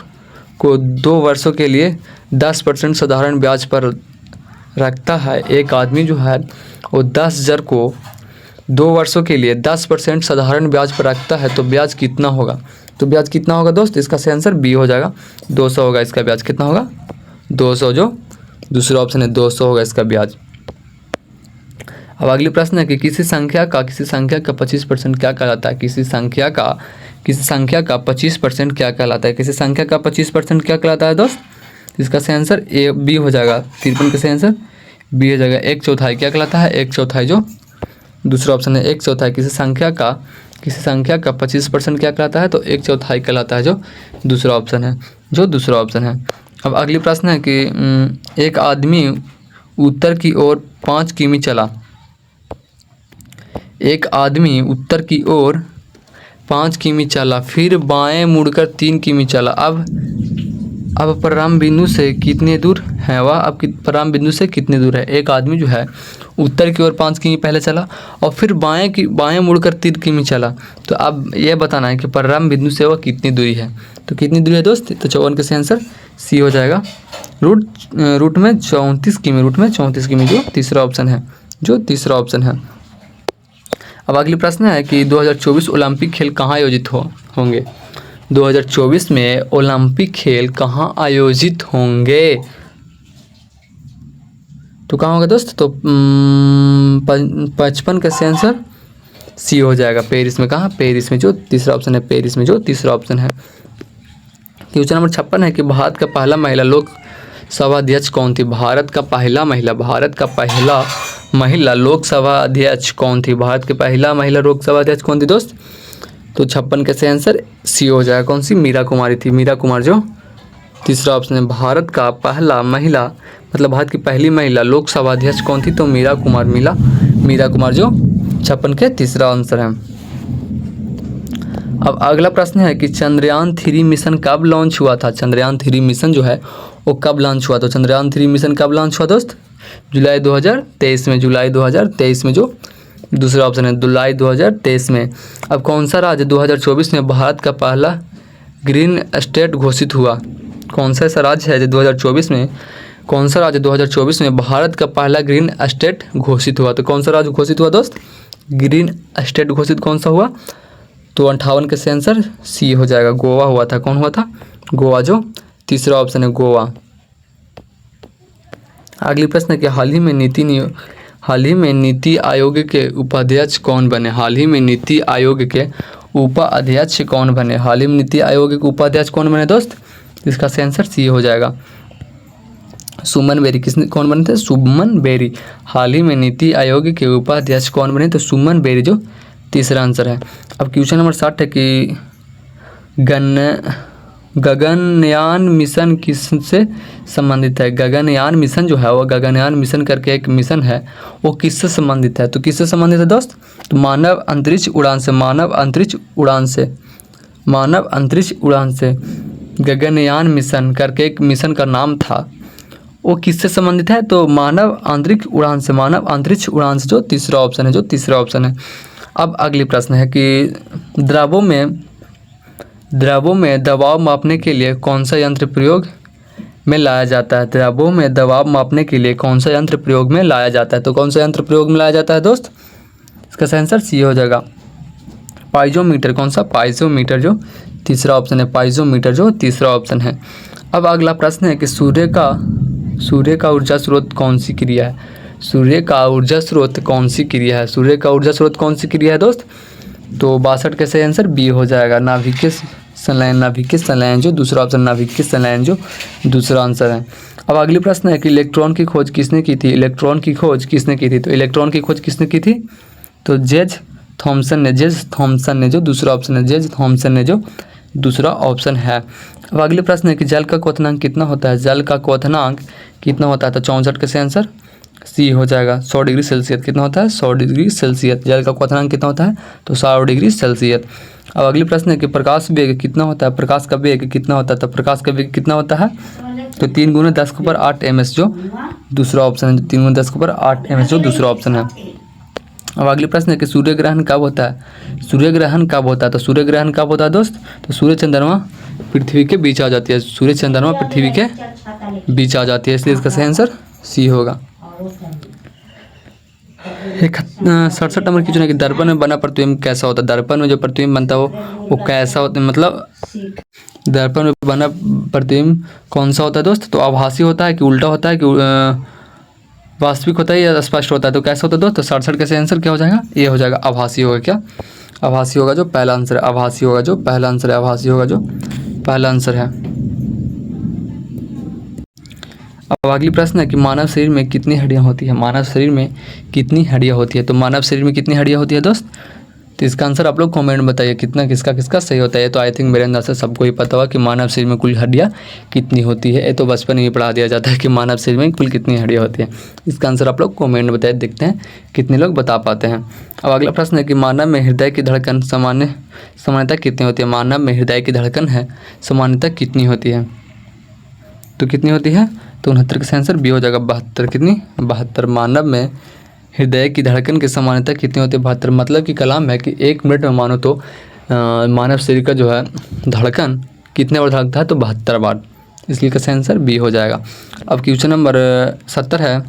को 2 वर्षों के लिए 10% साधारण ब्याज पर रखता है। एक आदमी जो है वो 10,000 को 2 वर्षों के लिए 10% साधारण ब्याज पर रखता है, तो ब्याज कितना होगा? तो ब्याज कितना होगा दोस्त? इसका सही आंसर बी हो जाएगा, 200 होगा। इसका ब्याज कितना होगा? 200, जो दूसरा ऑप्शन है। 200 होगा इसका ब्याज। अब अगली प्रश्न है कि किसी संख्या का 25% क्या कहलाता है? किसी संख्या का 25% क्या कहलाता है? किसी संख्या का 25% क्या कहलाता है दोस्त? इसका सही आंसर ए बी हो जाएगा। 53 का सही आंसर बी हो जाएगा। 1/4 क्या कहलाता है? 1/4 जो दूसरा ऑप्शन है। 1/4 किसी संख्या का किसी संख्या का 25% क्या कहलाता है? तो 1/4 कहलाता है, जो दूसरा ऑप्शन है। अब अगली प्रश्न है कि एक आदमी उत्तर की ओर 5 किमी चला। एक आदमी उत्तर की ओर 5 किमी चला, फिर बाएं मुड़कर 3 किमी चला। अब प्रारंभ बिंदु से कितने दूर है वह? अब प्रारंभ बिंदु से कितने दूर है? एक आदमी जो है उत्तर की ओर 5 किमी पहले चला और फिर बाएं मुड़कर 3 किमी चला। तो अब यह बताना है कि प्रारंभ बिंदु से वह कितनी दूरी है। तो कितनी दूरी है दोस्त? तो 54 का सही आंसर सी हो जाएगा। रूट में 34 किमी जो तीसरा ऑप्शन है। अब अगली प्रश्न है कि 2024 ओलंपिक खेल कहाँ आयोजित होंगे? 2024 में ओलंपिक खेल कहाँ आयोजित होंगे? तो कहाँ होगा दोस्त? तो 55 का सही आंसर सी हो जाएगा। पेरिस में। कहाँ? पेरिस में, जो तीसरा ऑप्शन है। पेरिस में, जो तीसरा ऑप्शन है। क्वेश्चन नंबर 56 है कि भारत का पहला महिला लोकसभा अध्यक्ष कौन थी? भारत का पहला महिला लोकसभा अध्यक्ष कौन थी? भारत के पहला महिला लोकसभा अध्यक्ष कौन थी दोस्त? तो 56 का सही आंसर सी हो जाएगा। कौन सी? मीरा कुमारी थी। मीरा कुमार, जो तीसरा ऑप्शन है। भारत का पहला महिला मतलब भारत की पहली महिला लोकसभा अध्यक्ष कौन थी? तो मीरा कुमार, जो 56 के तीसरा आंसर है। अब अगला प्रश्न है कि चंद्रयान 3 मिशन कब लॉन्च हुआ था? चंद्रयान 3 मिशन जो है वो कब लॉन्च हुआ? तो चंद्रयान 3 मिशन कब लॉन्च हुआ दोस्त? जुलाई 2023 में, जो दूसरा ऑप्शन है। जुलाई 2023 में। अब कौन सा राज्य 2024 में भारत का पहला ग्रीन स्टेट घोषित हुआ? कौन सा ऐसा राज्य है जो 2024 में भारत का पहला ग्रीन स्टेट घोषित हुआ? तो कौन सा राज्य घोषित हुआ दोस्त? ग्रीन स्टेट घोषित कौन सा हुआ? तो 58 के सही आंसर सी हो जाएगा। गोवा हुआ था। कौन हुआ था? गोवा, जो तीसरा ऑप्शन है। गोवा। अगली प्रश्न है कि हाल ही में नीति आयोग के उपाध्यक्ष कौन बने? हाल ही में नीति आयोग के उपाध्यक्ष कौन बने? हाल ही में नीति आयोग के उपाध्यक्ष कौन बने दोस्त? इसका सही आंसर सी हो जाएगा। सुमन बेरी। कौन बने थे? सुमन बेरी। हाल ही में नीति आयोग के उपाध्यक्ष कौन बने? तो सुमन बेरी, जो तीसरा आंसर है। अब क्वेश्चन नंबर 60 है कि गगनयान मिशन किससे संबंधित है? गगनयान मिशन जो है वो गगनयान मिशन करके एक मिशन है, वो किससे संबंधित है? तो किससे संबंधित है दोस्त? तो मानव अंतरिक्ष उड़ान से गगनयान मिशन करके एक मिशन का नाम था, वो किससे संबंधित है? तो मानव अंतरिक्ष उड़ान से, जो तीसरा ऑप्शन है। अब अगली प्रश्न है कि द्रवों में दबाव मापने के लिए कौन सा यंत्र प्रयोग में लाया जाता है? द्रवों में दबाव मापने के लिए कौन सा यंत्र प्रयोग में लाया जाता है? तो कौन सा यंत्र प्रयोग में लाया जाता है दोस्त? इसका सही आंसर सी हो जाएगा। पाइजोमीटर। कौन सा? पाइजोमीटर, जो तीसरा ऑप्शन है। पाइजोमीटर, जो तीसरा ऑप्शन है। अब अगला प्रश्न है कि सूर्य का ऊर्जा स्रोत कौन सी क्रिया है? सूर्य का ऊर्जा स्रोत कौन सी क्रिया है दोस्त? तो 62 का सही आंसर बी हो जाएगा। नाभिकीय संलयन, जो दूसरा ऑप्शन। नाभिकीय संलयन, जो दूसरा आंसर है। अब अगली प्रश्न है कि इलेक्ट्रॉन की खोज किसने की थी? तो इलेक्ट्रॉन की खोज किसने की थी? तो जेज थॉमसन ने, जो दूसरा ऑप्शन है। जेज थॉमसन ने, जो दूसरा ऑप्शन है। अब अगले प्रश्न है कि जल का क्वथनांक कितना होता है? तो 64 का सही आंसर सी हो जाएगा। 100 डिग्री सेल्सियस। कितना होता है? 100 डिग्री सेल्सियस। जल का क्वथनांक कितना होता है? तो 100 डिग्री सेल्सियस। अब अगली प्रश्न है कि प्रकाश वेग कितना होता है? प्रकाश का वेग कितना होता है? तो प्रकाश का वेग कितना होता है? तो 3 × 10⁸ ms, जो दूसरा ऑप्शन है। 3 × 10⁸ ms, जो दूसरा ऑप्शन है। अब अगली प्रश्न है कि सूर्य ग्रहण कब होता है? तो सूर्य ग्रहण कब होता है दोस्त? तो सूर्य चंद्रमा पृथ्वी के बीच आ जाती है। इसलिए इसका सही आंसर सी होगा। 67 नंबर की जो है कि दर्पण में बना प्रतिबिंब कैसा होता है? दर्पण में जो प्रतिबिंब बनता है वो कैसा होता है? मतलब दर्पण में बना प्रतिबिंब कौन सा होता है दोस्त? तो आभासी होता है कि उल्टा होता है कि वास्तविक होता है या स्पष्ट होता है? तो कैसा होता है दोस्त? तो 67 का सही आंसर क्या हो जाएगा? ये हो जाएगा। आभासी होगा। क्या? आभासी होगा, जो पहला आंसर है। आभासी होगा, जो पहला आंसर है। अब अगली प्रश्न है कि मानव शरीर में कितनी हड्डियां होती है? तो मानव शरीर में कितनी हड्डियां होती है दोस्त? तो इसका आंसर आप लोग कमेंट बताइए कितना किसका किसका सही होता है। तो आई थिंक मेरे अंदाज से सबको ही पता होगा कि मानव शरीर में कुल हड्डियाँ कितनी होती है। ये तो बचपन में ही पढ़ा दिया जाता है कि मानव शरीर में कुल कितनी हड्डियाँ होती हैं। इसका आंसर आप लोग कमेंट बताइए, देखते हैं कितने लोग बता पाते हैं। अब अगला प्रश्न है कि मानव में हृदय की धड़कन सामान्यतः कितनी होती है। मानव में हृदय की धड़कन है सामान्यतः कितनी होती है, तो कितनी होती है, तो 69 का आंसर बी हो जाएगा 72। कितनी, 72। मानव में हृदय की धड़कन की सामान्यता कितनी होती है, 72। मतलब कि कलाम है कि 1 मिनट में मानो तो मानव शरीर का जो है धड़कन कितने बार धड़कता है, तो 72 बार। इसलिए का आंसर बी हो जाएगा। अब क्वेश्चन नंबर 70 है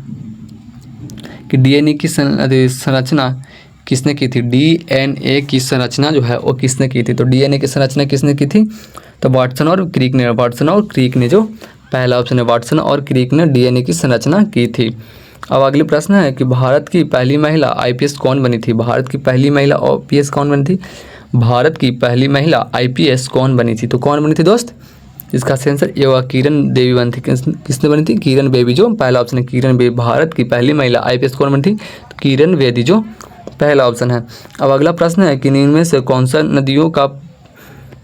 कि डीएनए की संरचना किसने की थी। डीएनए की संरचना जो है वो किसने की थी, तो डीएनए की संरचना किसने की थी, तो वाटसन और क्रिक ने। वाटसन और क्रिक ने, जो पहला ऑप्शन है वाटसन और क्रिक ने डीएनए की संरचना की थी। अब अगले प्रश्न है कि भारत की पहली महिला आईपीएस कौन बनी थी। भारत की पहली महिला आईपीएस कौन बनी थी, भारत की पहली महिला आईपीएस कौन बनी थी, तो कौन बनी थी दोस्त, इसका आंसर ये हुआ किरण देवी बनी थी। किसने बनी थी, किरण बेदी, जो पहला ऑप्शन है किरण बेदी। भारत की पहली महिला आईपीएस कौन बनी थी, तो किरण बेदी, जो पहला ऑप्शन है। अब अगला प्रश्न है कि निम्न में से कौन सा नदियों का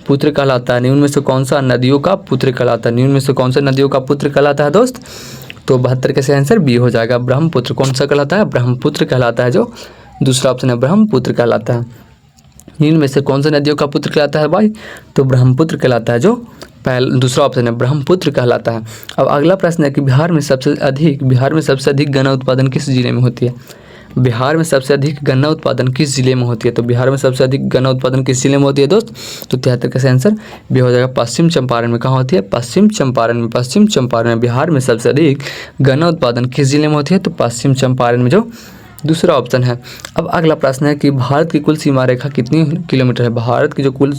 पुत्र कहलाता है। निम्न में से कौन सा नदियों का पुत्र कहलाता है, निम्न में से कौन सा नदियों का पुत्र कहलाता है दोस्त, तो 72 का आंसर बी हो जाएगा ब्रह्मपुत्र। कौन सा कहलाता है, ब्रह्मपुत्र कहलाता है, जो दूसरा ऑप्शन है ब्रह्मपुत्र कहलाता है। निम्न में से कौन सा नदियों का पुत्र कहलाता है भाई, तो ब्रह्मपुत्र कहलाता है, जो दूसरा ऑप्शन है ब्रह्मपुत्र कहलाता है। अब अगला प्रश्न है कि बिहार में सबसे अधिक गन्ना उत्पादन किस जिले में होती है। बिहार में सबसे अधिक गन्ना उत्पादन किस जिले में होती है, तो बिहार में सबसे अधिक गन्ना उत्पादन किस जिले में होती है दोस्त, तो 73 का आंसर बी हो जाएगा पश्चिम चंपारण में। कहाँ होती है, पश्चिम चंपारण में। पश्चिम चंपारण में बिहार में सबसे अधिक गन्ना उत्पादन किस जिले में होती है, तो पश्चिम चंपारण में, जो दूसरा ऑप्शन है। अब अगला प्रश्न है कि भारत की कुल सीमा रेखा कितनी किलोमीटर है। भारत की जो कुल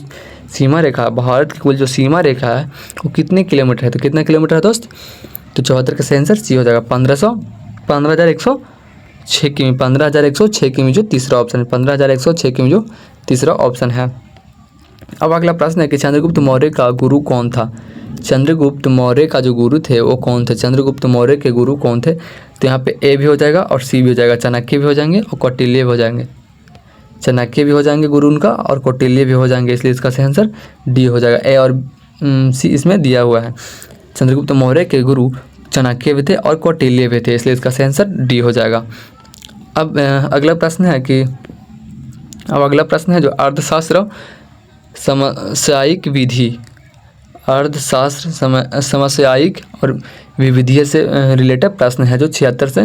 सीमा रेखा, भारत की कुल जो सीमा रेखा है वो कितने किलोमीटर है, तो कितना किलोमीटर है दोस्त, तो 74 का आंसर सी हो जाएगा 15,106 किमी। 15,106 किमी, जो तीसरा ऑप्शन है। 15,106 किमी, जो तीसरा ऑप्शन है। अब अगला प्रश्न है कि चंद्रगुप्त मौर्य का गुरु कौन था। चंद्रगुप्त मौर्य का जो गुरु थे वो कौन थे, चंद्रगुप्त मौर्य के गुरु कौन थे, तो यहाँ पे ए भी हो जाएगा और सी भी हो जाएगा। चाणक्य भी हो जाएंगे और कौटिल्य भी हो जाएंगे। चाणक्य भी हो जाएंगे गुरु उनका और कौटिल्य भी हो जाएंगे। इसलिए इसका सही आंसर डी हो जाएगा। ए और सी इसमें दिया हुआ है। चंद्रगुप्त मौर्य के गुरु चाणक्य भी थे और कौटिल्य भी थे, इसलिए इसका सही आंसर डी हो जाएगा। अब अगला प्रश्न है जो अर्थशास्त्र समस्यायिक विधि, अर्थशास्त्र समस्यायिक और विविधीय से रिलेटेड प्रश्न है, जो 76 से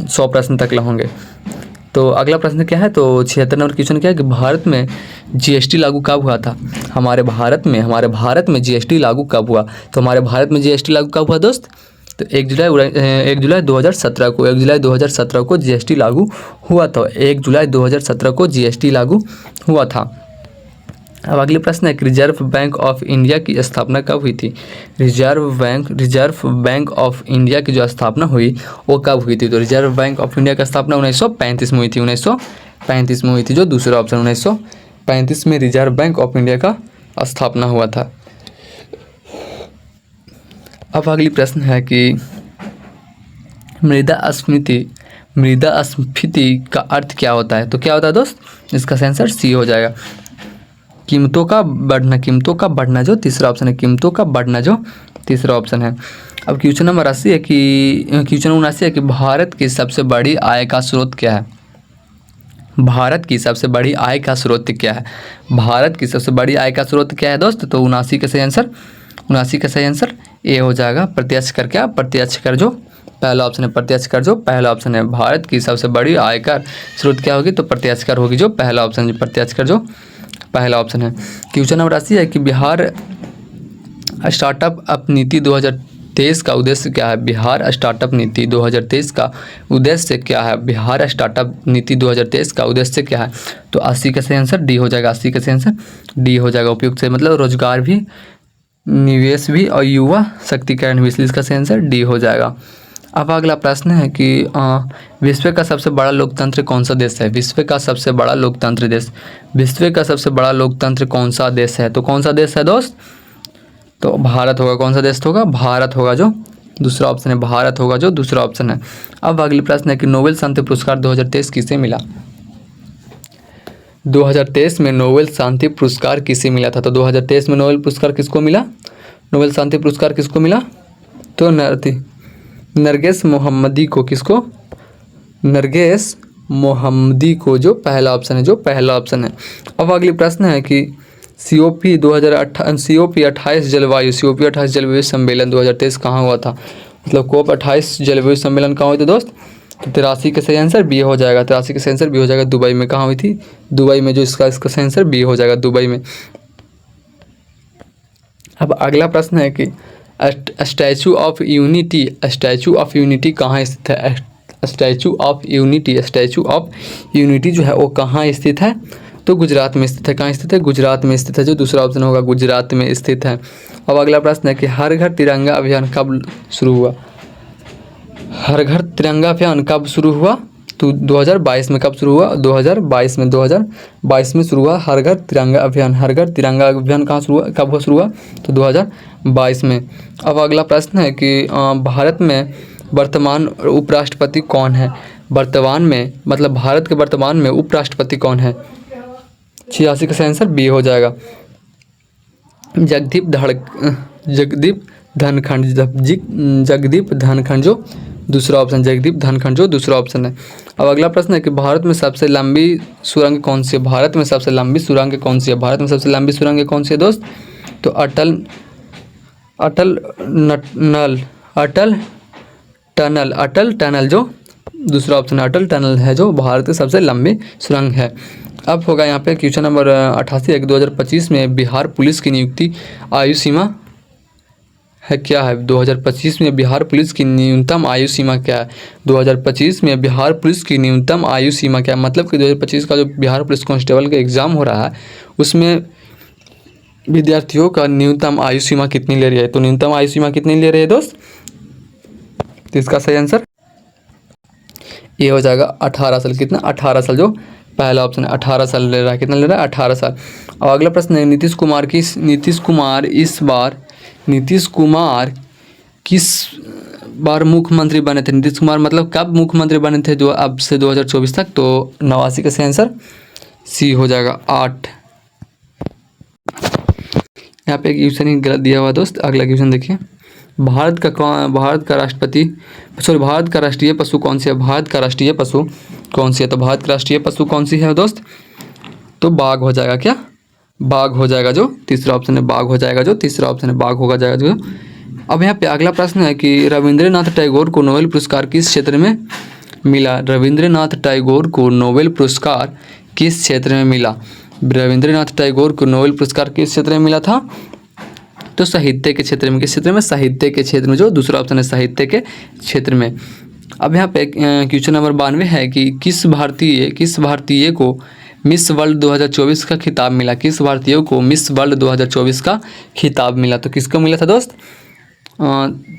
100 प्रश्न तक होंगे। तो अगला प्रश्न क्या है, तो 76 नंबर क्वेश्चन क्या है कि भारत में जीएसटी लागू कब हुआ था। हमारे भारत में जीएसटी लागू कब हुआ, तो हमारे भारत में जीएसटी लागू कब हुआ दोस्त, तो 1 जुलाई 2017 को जीएसटी लागू हुआ था। 1 जुलाई 2017 को जीएसटी लागू हुआ था। अब अगले प्रश्न है कि रिजर्व बैंक ऑफ इंडिया की स्थापना कब हुई थी। रिजर्व बैंक ऑफ इंडिया की जो स्थापना हुई वो कब हुई थी, तो रिजर्व बैंक ऑफ इंडिया की स्थापना 1935 में हुई थी। 1935 में हुई थी, जो दूसरा ऑप्शन 1935 में रिजर्व बैंक ऑफ इंडिया का स्थापना हुआ था। अब अगली प्रश्न है कि मृदास्फीति का अर्थ क्या होता है, तो क्या होता है दोस्त, इसका आंसर सी हो जाएगा कीमतों का बढ़ना, जो तीसरा ऑप्शन है। कीमतों का बढ़ना, जो तीसरा ऑप्शन है। अब क्वेश्चन नंबर 79 है कि भारत की सबसे बड़ी आय का स्रोत क्या है। भारत की सबसे बड़ी आय का स्रोत क्या है, भारत की सबसे बड़ी आय का स्रोत क्या है दोस्त, तो 79 का सही आंसर ए हो जाएगा प्रत्यक्ष कर। क्या, प्रत्यक्ष कर, जो पहला ऑप्शन है। प्रत्यक्ष कर, जो पहला ऑप्शन है। भारत की सबसे बड़ी आय का स्रोत क्या होगी, तो प्रत्यक्ष कर होगी, जो पहला ऑप्शन है। प्रत्यक्ष कर, जो पहला ऑप्शन है। क्वेश्चन नंबर 80 है कि बिहार स्टार्टअप नीति 2023 का उद्देश्य क्या है। बिहार स्टार्टअप नीति 2023 का उद्देश्य क्या है। बिहार स्टार्टअप नीति 2023 का उद्देश्य क्या है, तो 80 का सही आंसर डी हो जाएगा। 80 का सही आंसर डी हो जाएगा। उपयुक्त से मतलब रोजगार भी, निवेश भी और युवा शक्तिकरण भी, इसलिए इसका सही आंसर डी हो जाएगा। अब अगला प्रश्न है कि विश्व का सबसे बड़ा लोकतंत्र कौन सा देश है। विश्व का सबसे बड़ा लोकतंत्र कौन सा देश है, तो कौन सा देश है दोस्त, तो भारत होगा। कौन सा देश होगा, भारत होगा, जो दूसरा ऑप्शन है। भारत होगा, जो दूसरा ऑप्शन है। अब अगली प्रश्न है कि नोबेल शांति पुरस्कार 2023 किसे मिला। 2023 में नोबेल शांति पुरस्कार किसे मिला था? तो 2023 में नोबेल पुरस्कार किसको मिला? नोबेल शांति पुरस्कार किसको मिला? तो नरगिस मोहम्मदी को। किसको? नरगिस मोहम्मदी को, जो पहला ऑप्शन है, जो पहला ऑप्शन है। अब अगली प्रश्न है कि COP 28 जलवायु सम्मेलन 2023 कहाँ हुआ था? मतलब COP 28 जलवायु सम्मेलन कहाँ हुआ था दोस्त? तो 83 का सही आंसर बी हो जाएगा। 83 का सही आंसर बी हो जाएगा। दुबई में कहाँ हुई थी? दुबई में, जो इसका सही आंसर बी हो जाएगा, दुबई में। अब अगला प्रश्न है कि स्टैचू ऑफ यूनिटी कहाँ स्थित है? स्टैचू ऑफ यूनिटी जो है वो कहाँ स्थित है? तो गुजरात में स्थित है। कहाँ स्थित है? गुजरात में स्थित है, जो दूसरा ऑप्शन होगा, गुजरात में स्थित है। अब अगला प्रश्न है कि हर घर तिरंगा अभियान कब शुरू हुआ? हर घर तिरंगा अभियान कब शुरू हुआ? तो 2022 में। कब शुरू हुआ? 2022 में शुरू हुआ हर घर तिरंगा अभियान। हर घर तिरंगा अभियान कहाँ शुरू हुआ, कब शुरू हुआ? तो 2022 में। अब अगला प्रश्न है कि भारत में वर्तमान उपराष्ट्रपति कौन है? वर्तमान में, मतलब भारत के वर्तमान में उपराष्ट्रपति कौन है? 86 का आंसर बी हो जाएगा। जगदीप धनखड़ जो दूसरा ऑप्शन, जगदीप धनखड़ जो दूसरा ऑप्शन है। अब अगला प्रश्न है कि भारत में सबसे लंबी सुरंग कौन सी है? भारत में सबसे लंबी सुरंग कौन सी है? भारत में सबसे लंबी सुरंग कौन सी है दोस्त? तो अटल टनल जो दूसरा ऑप्शन, अटल टनल है, जो भारत की सबसे लंबी सुरंग है। अब होगा यहाँ पे क्वेश्चन नंबर 88 है कि 2025 में बिहार पुलिस की नियुक्ति आयु सीमा है क्या है? 2025 में बिहार पुलिस की न्यूनतम आयु सीमा क्या है? 2025 में बिहार पुलिस की न्यूनतम आयु सीमा क्या है? मतलब कि 2025 का जो बिहार पुलिस कांस्टेबल का एग्ज़ाम हो रहा है उसमें विद्यार्थियों का न्यूनतम आयु सीमा कितनी ले रही है? तो न्यूनतम आयु सीमा कितनी ले रही है दोस्त? तो इसका सही आंसर ये हो जाएगा 18 साल। कितना? 18 साल, जो पहला ऑप्शन है। 18 साल ले रहा है। कितना ले रहा है? 18 साल। और अगला प्रश्न है नीतीश कुमार किस बार मुख्यमंत्री बने थे? नीतीश कुमार मतलब कब मुख्यमंत्री बने थे? जो अब से 2024 तक। तो 89 का सही आंसर सी हो जाएगा, 8। यहाँ पे एक क्वेश्चन ही गलत दिया हुआ दोस्त। अगला क्वेश्चन देखिए, भारत का राष्ट्रीय पशु कौन सी है? भारत का राष्ट्रीय पशु कौन सी है? तो भारत का राष्ट्रीय पशु कौन सी है दोस्त? तो बाघ हो जाएगा। क्या? बाघ हो जाएगा, जो तीसरा ऑप्शन है, बाघ हो जाएगा, जो तीसरा ऑप्शन है, बाघ होगा जाएगा जो। अब यहाँ पे अगला प्रश्न है कि रविंद्रनाथ टैगोर को नोबेल पुरस्कार किस क्षेत्र में मिला? रविंद्रनाथ टैगोर को नोबेल पुरस्कार किस क्षेत्र में मिला? रविंद्रनाथ टैगोर को नोबेल पुरस्कार किस क्षेत्र में मिला था? तो साहित्य के क्षेत्र में। किस क्षेत्र में? साहित्य के क्षेत्र में, जो दूसरा ऑप्शन है, साहित्य के क्षेत्र में। अब यहाँ पे क्वेश्चन नंबर 92 है कि किस भारतीय को मिस वर्ल्ड 2024 का खिताब मिला? किस भारतीय को मिस वर्ल्ड 2024 का खिताब मिला? तो किसको मिला था दोस्त?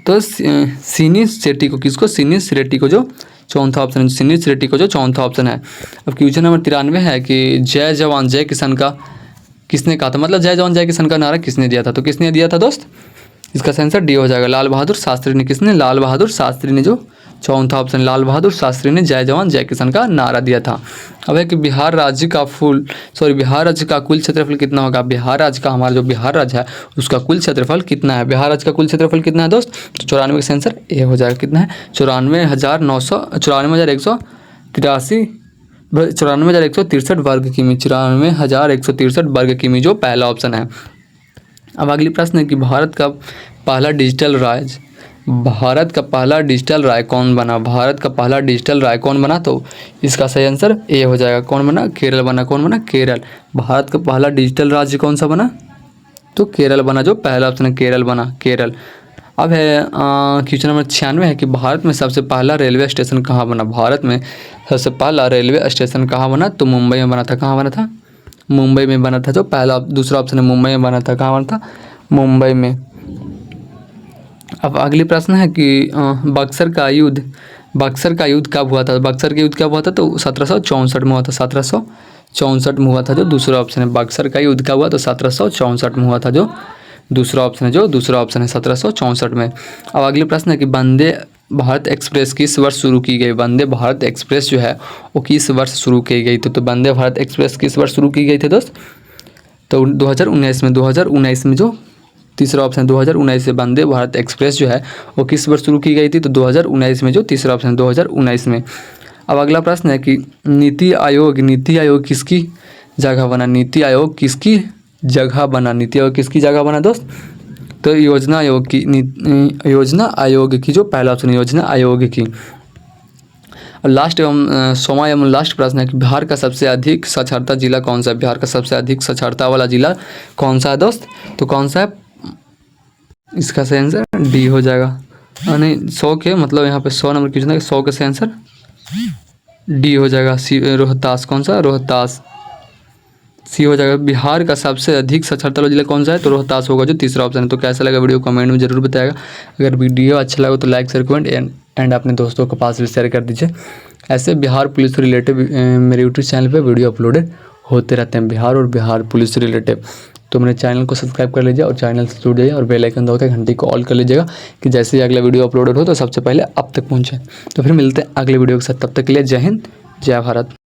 तो सिनी शेट्टी को। किसको? सिनी शेट्टी को, जो चौथा ऑप्शन है, सिनी शेट्टी को, जो चौथा ऑप्शन है। अब क्वेश्चन नंबर 93 है कि जय जवान जय किसान का किसने कहा था? मतलब जय जवान जय किसान का नारा किसने दिया था? तो किसने दिया था दोस्त? इसका आंसर डी हो जाएगा, लाल बहादुर शास्त्री ने। किसने? लाल बहादुर शास्त्री ने, जो चौथा ऑप्शन, लाल बहादुर शास्त्री ने जय जवान जय किसान का नारा दिया था। अब है कि बिहार राज्य का कुल क्षेत्रफल कितना होगा? बिहार राज्य का, हमारा जो बिहार राज्य है उसका कुल क्षेत्रफल कितना है? बिहार राज्य का कुल क्षेत्रफल कितना है दोस्त? तो 94 का आंसर ए हो जाएगा। कितना है? 94,163 वर्ग किमी। 94,163 वर्ग किमी, जो पहला ऑप्शन है। अब अगली प्रश्न है कि भारत का पहला डिजिटल राय कौन बना? भारत का पहला डिजिटल राय कौन बना? तो इसका सही आंसर ए हो जाएगा। कौन बना? केरल बना। कौन बना? केरल। भारत का पहला डिजिटल राज्य कौन सा बना? तो केरल बना, जो पहला ऑप्शन है, केरल बना, केरल। अब है क्वेश्चन नंबर 96 है कि भारत में सबसे पहला रेलवे स्टेशन कहाँ बना? भारत में सबसे पहला रेलवे स्टेशन कहाँ बना? तो मुंबई में बना था। कहाँ बना था? मुंबई में बना था, जो पहला दूसरा ऑप्शन है, मुंबई में बना था। कहाँ बना था? मुंबई में। अब अगली प्रश्न है कि बक्सर का युद्ध कब हुआ था? बक्सर का युद्ध कब हुआ था? तो 1764 में हुआ था। 1764 में हुआ था, जो दूसरा ऑप्शन है। बक्सर का युद्ध कब हुआ? तो 1764 में हुआ था, जो दूसरा ऑप्शन है, 1764 में। अब अगले प्रश्न है कि भारत एक्सप्रेस किस वर्ष शुरू की गई? वंदे भारत एक्सप्रेस जो है वो किस वर्ष शुरू की गई थी? तो वंदे भारत एक्सप्रेस किस वर्ष शुरू की गई थी दोस्त? तो 2019 में। 2019 में जो तीसरा ऑप्शन 2019 से वंदे भारत एक्सप्रेस जो है वो किस वर्ष शुरू की गई थी? तो 2019 में जो तीसरा ऑप्शन 2019 में। अब अगला प्रश्न है कि नीति आयोग किसकी जगह बना? नीति आयोग किसकी जगह बना? नीति आयोग किसकी जगह बना दोस्त? तो योजना आयोग की जो पहला ऑप्शन योजना आयोग की। और लास्ट एवं सोमा एवं लास्ट प्रश्न है कि बिहार का सबसे अधिक साक्षरता जिला कौन सा है? बिहार का सबसे अधिक साक्षरता वाला जिला कौन सा है दोस्त? तो कौन सा है? इसका सही आंसर डी हो जाएगा। नहीं 100 के मतलब यहाँ पे 100 नंबर क्वेश्चन है, 100 का सही आंसर डी हो जाएगा। रोहतास। कौन सा? रोहतास। सी हो जाएगा। बिहार का सबसे अधिक साक्षरता वाला जिला कौन सा है? तो रोहतास होगा जो तीसरा ऑप्शन है। तो कैसा लगा वीडियो कमेंट में जरूर बताएगा। अगर वीडियो अच्छा लगा तो लाइक शेयर कमेंट एंड अपने दोस्तों के पास भी शेयर कर दीजिए। ऐसे बिहार पुलिस से रिलेटेड मेरे यूट्यूब चैनल पे वीडियो अपलोडेड होते रहते हैं, बिहार और बिहार पुलिस से रिलेटेड। तो मेरे चैनल को सब्सक्राइब कर लीजिए और चैनल से जुड़ जाइए और बेल आइकन दबाकर घंटी को ऑल कर लीजिएगा कि जैसे ही अगला वीडियो अपलोडेड हो तो सबसे पहले अब तक पहुँचे। तो फिर मिलते हैं अगले वीडियो के साथ, तब तक के लिए जय हिंद जय भारत।